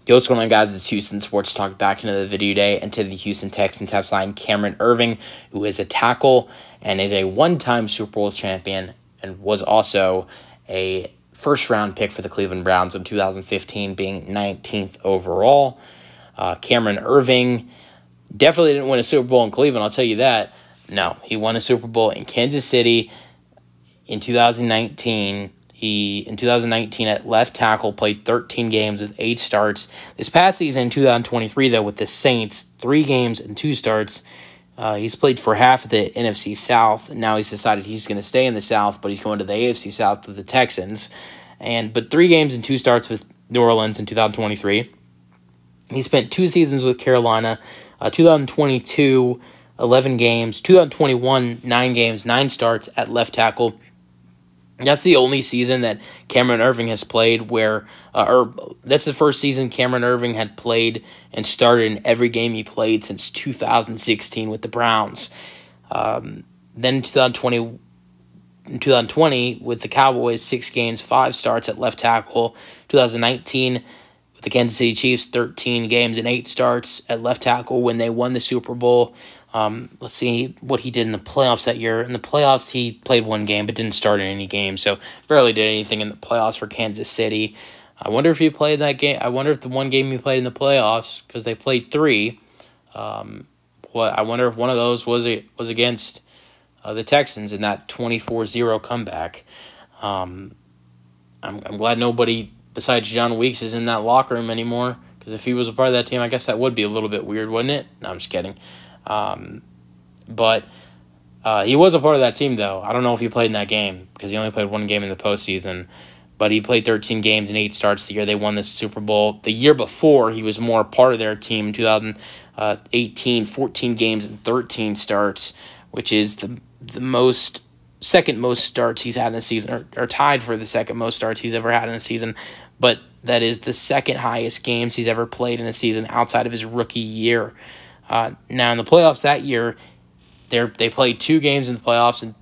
Yo, what's going on, guys? It's Houston Sports Talk back into the video today, and today the Houston Texans have signed Cameron Erving, who is a tackle and is a one-time Super Bowl champion and was also a first-round pick for the Cleveland Browns in 2015, being 19th overall. Cameron Erving definitely didn't win a Super Bowl in Cleveland, I'll tell you that. No, he won a Super Bowl in Kansas City in 2019. In 2019 at left tackle, played 13 games with 8 starts. This past season in 2023, though, with the Saints, 3 games and 2 starts. He's played for half of the NFC South, and now he's decided he's going to stay in the South, but he's going to the AFC South with the Texans. But 3 games and 2 starts with New Orleans in 2023. He spent 2 seasons with Carolina, 2022, 11 games, 2021, 9 games, 9 starts at left tackle. That's the only season that Cameron Erving has played where, that's the first season Cameron Erving had played and started in every game he played since 2016 with the Browns. Then in 2020 with the Cowboys, 6 games, 5 starts at left tackle. 2019 with the Kansas City Chiefs, 13 games and 8 starts at left tackle when they won the Super Bowl. Let's see what he did in the playoffs that year. In the playoffs, he played 1 game but didn't start in any games, so barely did anything in the playoffs for Kansas City. I wonder if he played that game. I wonder if the 1 game he played in the playoffs, because they played 3. I wonder if one of those was against the Texans in that 24-0 comeback. I'm glad nobody besides John Weeks is in that locker room anymore, because if he was a part of that team, I guess that would be a little bit weird, wouldn't it? No, I'm just kidding. But he was a part of that team, though. I don't know if he played in that game because he only played 1 game in the postseason. But he played 13 games and 8 starts the year they won the Super Bowl. The year before, he was more a part of their team in 2018, 14 games and 13 starts, which is the second most starts he's had in a season, or tied for the second most starts he's ever had in a season. But that is the second highest games he's ever played in a season outside of his rookie year. Now, in the playoffs that year, they played 2 games in the playoffs. In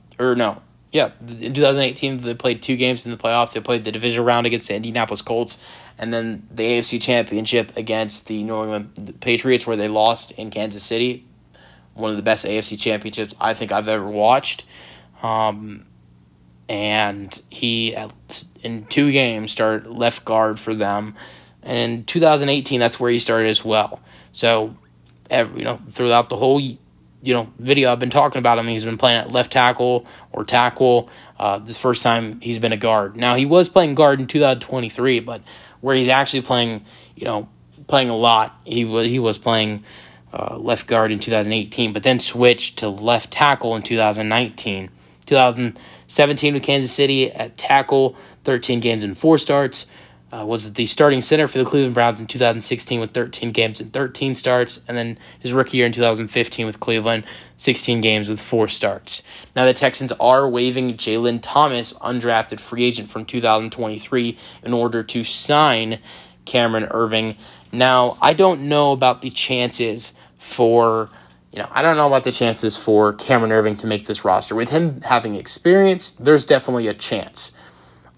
2018, they played 2 games in the playoffs. They played the division round against the Indianapolis Colts, and then the AFC Championship against the New England Patriots, where they lost in Kansas City. One of the best AFC championships I think I've ever watched. And he, in 2 games, started left guard for them. And in 2018, that's where he started as well. So, throughout the whole, video I've been talking about him, he's been playing at left tackle or tackle. This first time he's been a guard. Now, he was playing guard in 2023, but where he's actually playing, playing a lot, he was playing left guard in 2018, but then switched to left tackle in 2019. 2017 with Kansas City at tackle, 13 games and 4 starts. Was the starting center for the Cleveland Browns in 2016 with 13 games and 13 starts, and then his rookie year in 2015 with Cleveland, 16 games with 4 starts. Now the Texans are waiving Jalen Thomas, undrafted free agent from 2023, in order to sign Cameron Erving. Now, I don't know about the chances for Cameron Erving to make this roster. With him having experience, there's definitely a chance.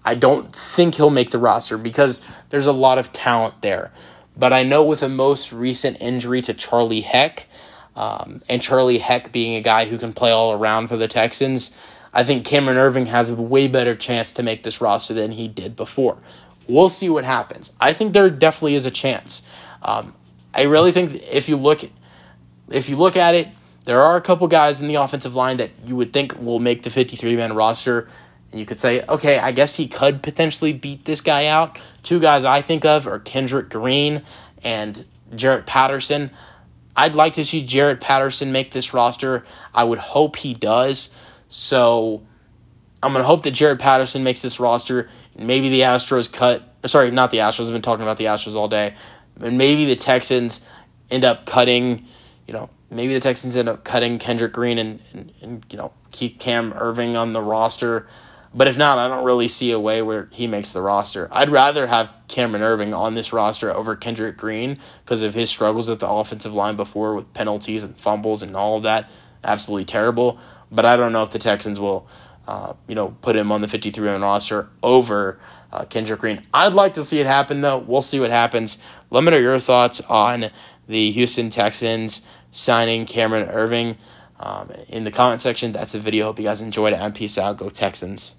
I don't think he'll make the roster because there's a lot of talent there. But I know with the most recent injury to Charlie Heck, and Charlie Heck being a guy who can play all around for the Texans, I think Cameron Erving has a way better chance to make this roster than he did before. We'll see what happens. I think there definitely is a chance. I really think if you look at it, there are a couple guys in the offensive line that you would think will make the 53-man roster. And you could say, okay, I guess he could potentially beat this guy out. 2 guys I think of are Kendrick Green and Jarrett Patterson. I'd like to see Jarrett Patterson make this roster. I would hope he does. So I'm going to hope that Jarrett Patterson makes this roster. Maybe the Astros not the Astros. I've been talking about the Astros all day. And maybe the Texans end up cutting, Kendrick Green and keep Cam Erving on the roster. But if not, I don't really see a way where he makes the roster. I'd rather have Cameron Erving on this roster over Kendrick Green because of his struggles at the offensive line before with penalties and fumbles and all of that. Absolutely terrible. But I don't know if the Texans will, put him on the 53-man roster over Kendrick Green. I'd like to see it happen, though. We'll see what happens. Let me know your thoughts on the Houston Texans signing Cameron Erving in the comment section. That's the video. Hope you guys enjoyed it, and peace out. Go Texans.